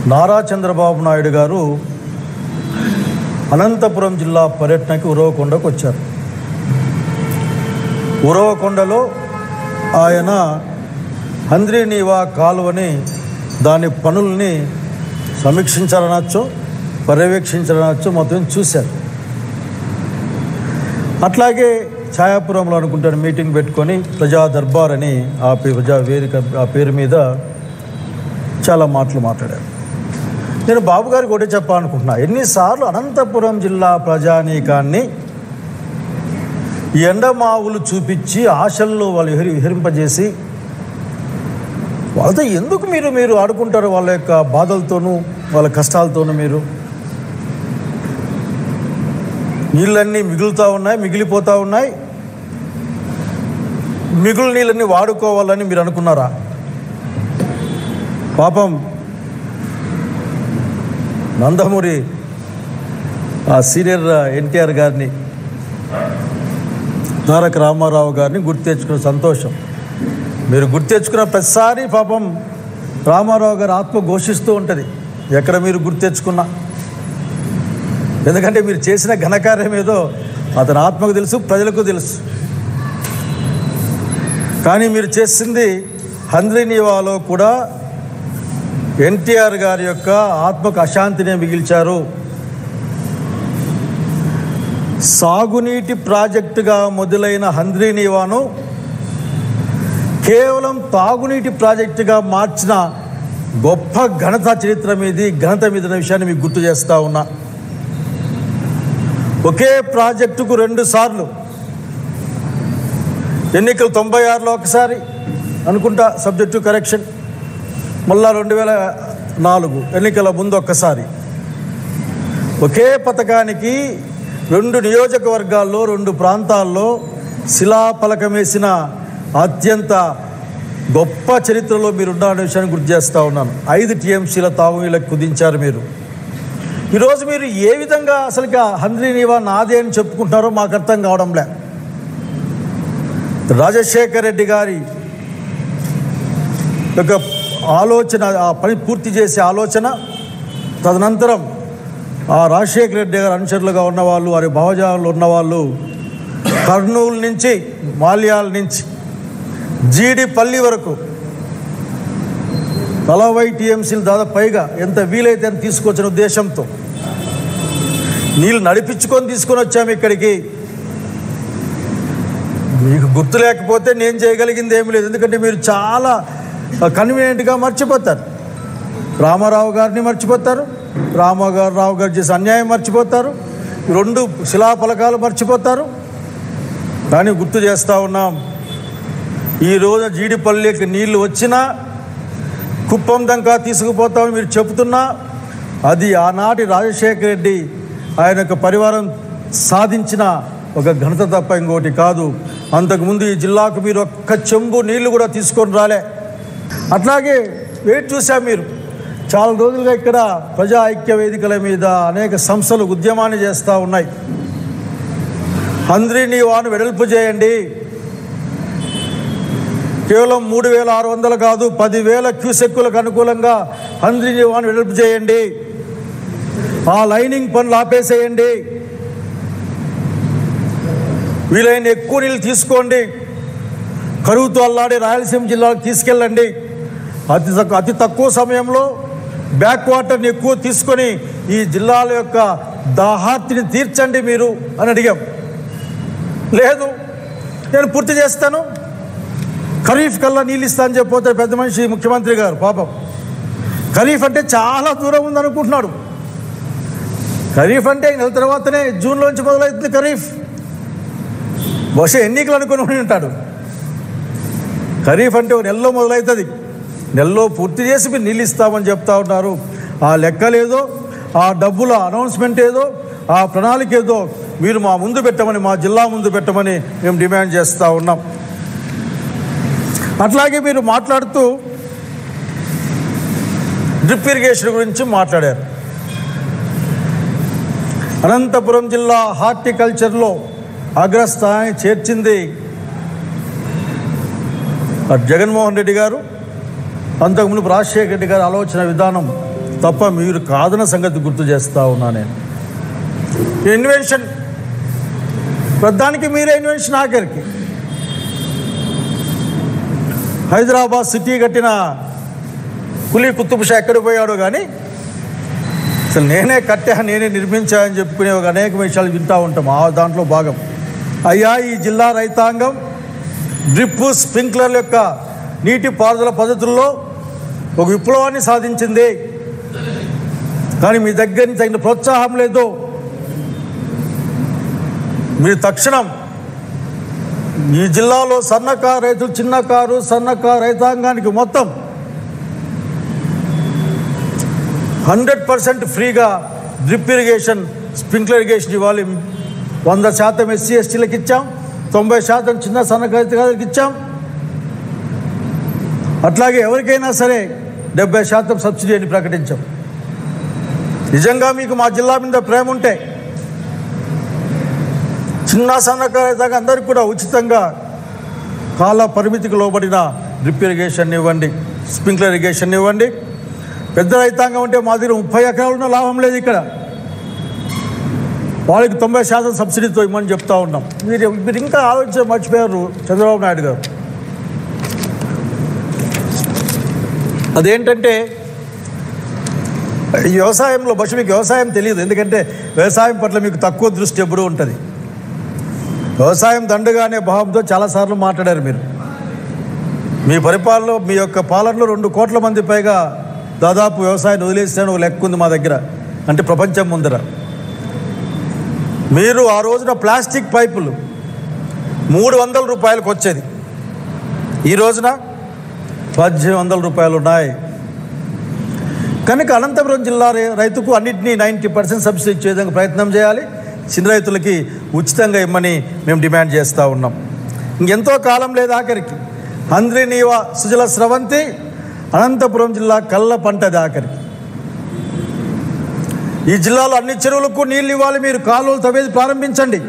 నారా చంద్రబాబు నాయుడు గారు అనంతపురం జిల్లా పర్యటనకి ఉరవకొండకు వచ్చారు. ఉరవకొండలో ఆయన హంద్రీనీవా కాలువని దాని పనుల్ని సమీక్షించాలనొచ్చు, పర్యవేక్షించాలనొచ్చు, మొత్తం చూశారు. అట్లాగే ఛాయాపురంలో అనుకుంటాను మీటింగ్ పెట్టుకొని ప్రజా దర్బార్ అని ప్రజా వేదిక ఆ పేరు మీద చాలా మాటలు మాట్లాడారు. నేను బాబు గారికి ఒకటే చెప్పాలనుకుంటున్నా, ఎన్నిసార్లు అనంతపురం జిల్లా ప్రజానీకాన్ని ఎండమావులు చూపించి ఆశల్లో వాళ్ళు విహరింపజేసి వాళ్ళతో ఎందుకు మీరు ఆడుకుంటారు? వాళ్ళ యొక్క బాధలతోనూ వాళ్ళ కష్టాలతోనూ నీళ్ళన్నీ మిగిలిపోతూ ఉన్నాయి. మిగులు నీళ్ళన్నీ వాడుకోవాలని మీరు అనుకున్నారా? పాపం నందమూరి సీనియర్ ఎన్టీఆర్ గారిని, తారక రామారావు గారిని గుర్తు తెచ్చుకున్న సంతోషం. మీరు గుర్తు తెచ్చుకున్న ప్రతిసారి పాపం రామారావు గారి ఆత్మ ఘోషిస్తూ ఉంటుంది ఎక్కడ మీరు గుర్తు తెచ్చుకున్నా. ఎందుకంటే మీరు చేసిన ఘనకార్యం ఏదో అతని ఆత్మకు తెలుసు, ప్రజలకు తెలుసు. కానీ మీరు చేసింది హంద్రీనీవాలో కూడా ఎన్టీఆర్ గారి యొక్క ఆత్మకు అశాంతినే మిగిల్చారు. సాగునీటి ప్రాజెక్టుగా మొదలైన హంద్రీనీవాను కేవలం తాగునీటి ప్రాజెక్టుగా మార్చిన గొప్ప ఘనత మీద విషయాన్ని మీకు గుర్తు చేస్తూ ఉన్నా. ఒకే ప్రాజెక్టుకు 2 సార్లు ఎన్నికలు 96లో ఒకసారి అనుకుంటా సబ్జెక్టు కరెక్షన్, మళ్ళా 2004 ఎన్నికల ముందు ఒక్కసారి. ఒకే పథకానికి 2 నియోజకవర్గాల్లో 2 ప్రాంతాల్లో శిలాఫలకం వేసిన అత్యంత గొప్ప చరిత్రలో మీరున్న విషయాన్ని గుర్తు చేస్తూ ఉన్నాను. 5 టీఎంసీల తాగునీళ్ళకి కుదించారు మీరు. ఈరోజు మీరు ఏ విధంగా అసలుగా హంద్రీనీవా నాదే అని చెప్పుకుంటున్నారో మాకు అర్థం కావడంలే. రాజశేఖర్ రెడ్డి గారి యొక్క ఆలోచన, ఆ పని పూర్తి చేసే ఆలోచన, తదనంతరం ఆ రాజశేఖర రెడ్డి గారి అనుచరులుగా ఉన్నవాళ్ళు, వారి భావజాలంలో ఉన్నవాళ్ళు కర్నూలు నుంచి మాల్యాల నుంచి జీడిపల్లి వరకు 40 టీఎంసీలు దాదాపు పైగా ఎంత వీలైతే అని తీసుకొచ్చిన ఉద్దేశంతో నీళ్ళు నడిపించుకొని తీసుకొని వచ్చాము ఇక్కడికి. మీకు గుర్తు లేకపోతే నేను చేయగలిగింది ఏమీ లేదు. ఎందుకంటే మీరు చాలా కన్వీనియంట్గా మర్చిపోతారు. రామారావు గారిని మర్చిపోతారు, రావు గారు చేసే అన్యాయం మర్చిపోతారు, 2 శిలాఫలకాలు మర్చిపోతారు. కానీ గుర్తు చేస్తూ ఉన్నాం, ఈరోజు జీడిపల్లికి నీళ్లు వచ్చినా కుప్పం దంకా తీసుకుపోతామని మీరు చెబుతున్నా అది ఆనాటి రాజశేఖర రెడ్డి ఆయన యొక్క పరివారం సాధించిన ఒక ఘనత తప్ప ఇంకోటి కాదు. అంతకుముందు ఈ జిల్లాకు మీరు ఒక్క చెంబు నీళ్లు కూడా తీసుకొని రాలే. అట్లాగే వెయిట్ చూసాం మీరు. చాలా రోజులుగా ఇక్కడ ప్రజా ఐక్య వేదికల మీద అనేక సంస్థలు ఉద్యమాన్ని చేస్తూ ఉన్నాయి. హంద్రీనీవాను వెడల్పు చేయండి, కేవలం 3600 కాదు 10,000 క్యూసెక్కులకు అనుకూలంగా హంద్రీనీవాను వెడల్పు చేయండి, ఆ లైనింగ్ పనులు ఆపేసేయండి, వీలైన ఎక్కువ నీళ్ళు తీసుకోండి, కరువుతో అల్లాడే రాయలసీమ జిల్లాకు తీసుకెళ్ళండి, అతి తక్కువ సమయంలో బ్యాక్ వాటర్ని ఎక్కువ తీసుకొని ఈ జిల్లాల యొక్క దాహార్తిని తీర్చండి మీరు అని అడిగాం. లేదు నేను పూర్తి చేస్తాను, ఖరీఫ్ కల్లా నీళ్ళు ఇస్తా అని చెప్పిపోతే పెద్ద మనిషి ముఖ్యమంత్రి గారు పాపం ఖరీఫ్ అంటే చాలా దూరం ఉందనుకుంటున్నాడు. ఖరీఫ్ అంటే నెల తర్వాతనే జూన్లోంచి మొదలవుతుంది ఖరీఫ్. బహుశా ఎన్నికలు అనుకుని ఉంటాడు. ఖరీఫ్ అంటే ఒక నెలలో మొదలవుతుంది, నెలలో పూర్తి చేసి మీరు నీళ్ళు ఇస్తామని చెప్తా ఉన్నారు. ఆ లెక్కలేదో, ఆ డబ్బుల అనౌన్స్మెంట్ ఏదో, ఆ ప్రణాళిక ఏదో మీరు మా ముందు పెట్టమని, మా జిల్లా ముందు పెట్టమని మేము డిమాండ్ చేస్తూ ఉన్నాం. అట్లాగే మీరు మాట్లాడుతూ డ్రిప్ ఇరిగేషన్ గురించి మాట్లాడారు. అనంతపురం జిల్లా హార్టికల్చర్లో అగ్రస్థానాన్ని చేర్చింది జగన్మోహన్ రెడ్డి గారు, అంతకుముందు రాజశేఖర రెడ్డి గారి ఆలోచన విధానం తప్ప మీరు కాదన్న సంగతి గుర్తు చేస్తూ ఉన్నా నేను. ఇన్వెన్షన్ ప్రధానికి మీరే ఇన్వెన్షన్ ఆఖరికి. హైదరాబాద్ సిటీ కట్టిన కులీ కుతుబ్ షా ఎక్కడికి పోయాడో కానీ అసలు నేనే కట్టా నేనే నిర్మించానని చెప్పుకునే ఒక అనేక విషయాలు వింటూ ఉంటాం. దాంట్లో భాగం అయ్యా ఈ జిల్లా రైతాంగం డ్రిప్ స్ప్రింక్లర్ల యొక్క నీటి పారుదల పద్ధతుల్లో ఒక విప్లవాన్ని సాధించింది. కానీ మీ దగ్గర నుంచి తగిన ప్రోత్సాహం లేదు. మీరు తక్షణం ఈ జిల్లాలో సన్నకారు రైతులు, చిన్నకారు సన్నకారు రైతాంగానికి మొత్తం 100% ఫ్రీగా డ్రిప్ ఇరిగేషన్, స్ప్రింక్లర్ ఇరిగేషన్ ఇవ్వాలి. 100% SC STలకు ఇచ్చాం, 90% చిన్న సన్నకారు రైతులకు ఇచ్చాం. అట్లాగే ఎవరికైనా సరే 70% సబ్సిడీ అని ప్రకటించాం. నిజంగా మీకు మా జిల్లా మీద ప్రేమ ఉంటే చిన్న సన్నకారు రైతాంగం అందరికీ కూడా ఉచితంగా కాల పరిమితికి లోబడిన డ్రిప్ ఇరిగేషన్ ఇవ్వండి, స్ప్రింక్లర్ ఇరిగేషన్ ఇవ్వండి. పెద్ద రైతాంగం అంటే మా దగ్గర 30 ఎకరాలు ఉన్న లాభం లేదు. ఇక్కడ వాళ్ళకి 90% సబ్సిడీతో ఇవ్వమని చెప్తా ఉన్నాం. మీరు ఇంకా ఆలోచన మర్చిపోయారు చంద్రబాబు నాయుడు గారు. అదేంటంటే ఈ వ్యవసాయంలో బహుశా మీకు వ్యవసాయం తెలియదు, ఎందుకంటే వ్యవసాయం పట్ల మీకు తక్కువ దృష్టి ఎప్పుడూ ఉంటుంది. వ్యవసాయం దండుగా అనే భావంతో చాలాసార్లు మాట్లాడారు మీరు. మీ పరిపాలనలో, మీ యొక్క పాలనలో 2 కోట్ల మంది పైగా దాదాపు వ్యవసాయాన్ని వదిలేసిన లెక్క ఉంది మా దగ్గర, అంటే ప్రపంచం ముందర. మీరు ఆ రోజున ప్లాస్టిక్ పైపులు 300 రూపాయలకు వచ్చేది, ఈ రోజున 1800 రూపాయలు ఉన్నాయి. కనుక అనంతపురం జిల్లా రైతుకు అన్నింటినీ 90% సబ్సిడీ ఇచ్చే విధంగా ప్రయత్నం చేయాలి. చిన్న రైతులకి ఉచితంగా ఇమ్మని మేము డిమాండ్ చేస్తూ ఉన్నాం. ఇంకెంతో కాలం లేదు ఆఖరికి. హంద్రీనీవ సుజల స్రవంతి అనంతపురం జిల్లా కళ్ళ పంటది ఆఖరికి. ఈ జిల్లాలో అన్ని చెరువులకు నీళ్ళు ఇవ్వాలి. మీరు కాలువలు తవ్వేది ప్రారంభించండి.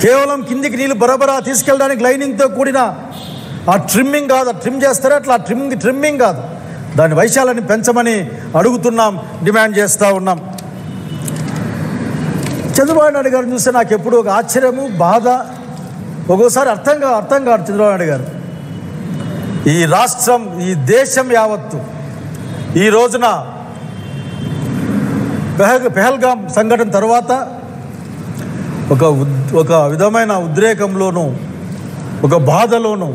కేవలం కిందికి నీళ్ళు బరబరా తీసుకెళ్ళడానికి లైనింగ్తో కూడిన ఆ ట్రిమ్మింగ్ కాదు, ట్రిమ్ చేస్తారే అట్లా ట్రిమ్మింగ్ కాదు, దాని వైశాల్యాన్ని పెంచమని అడుగుతున్నాం, డిమాండ్ చేస్తూ ఉన్నాం. చంద్రబాబు నాయుడు గారిని చూస్తే నాకు ఎప్పుడు ఒక ఆశ్చర్యము, బాధ, ఒక్కోసారి అర్థం కాదు చంద్రబాబు నాయుడు గారు. ఈ రాష్ట్రం, ఈ దేశం యావత్తు ఈ రోజున పెహల్గాం సంఘటన తర్వాత ఒక విధమైన ఉద్రేకంలోనూ, ఒక బాధలోనూ,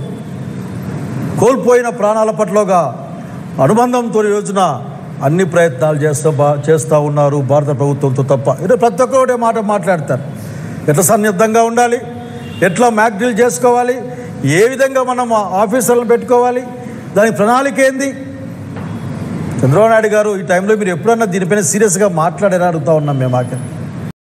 కోల్పోయిన ప్రాణాల పట్లగా అనుబంధంతో ఈ రోజున అన్ని ప్రయత్నాలు చేస్తూ ఉన్నారు భారత ప్రభుత్వంతో తప్ప. ఇది ప్రతి ఒక్కరు మాట మాట్లాడతారు. ఎట్లా సన్నిద్ధంగా ఉండాలి, ఎట్లా మ్యాక్డ్రిల్ చేసుకోవాలి, ఏ విధంగా మనం ఆఫీసర్లను పెట్టుకోవాలి, దాని ప్రణాళిక ఏంది. చంద్రబాబు నాయుడు గారు ఈ టైంలో మీరు ఎప్పుడన్నా దీనిపైన సీరియస్గా మాట్లాడారా అడుగుతూ ఉన్నాం మేము ఆఖరి.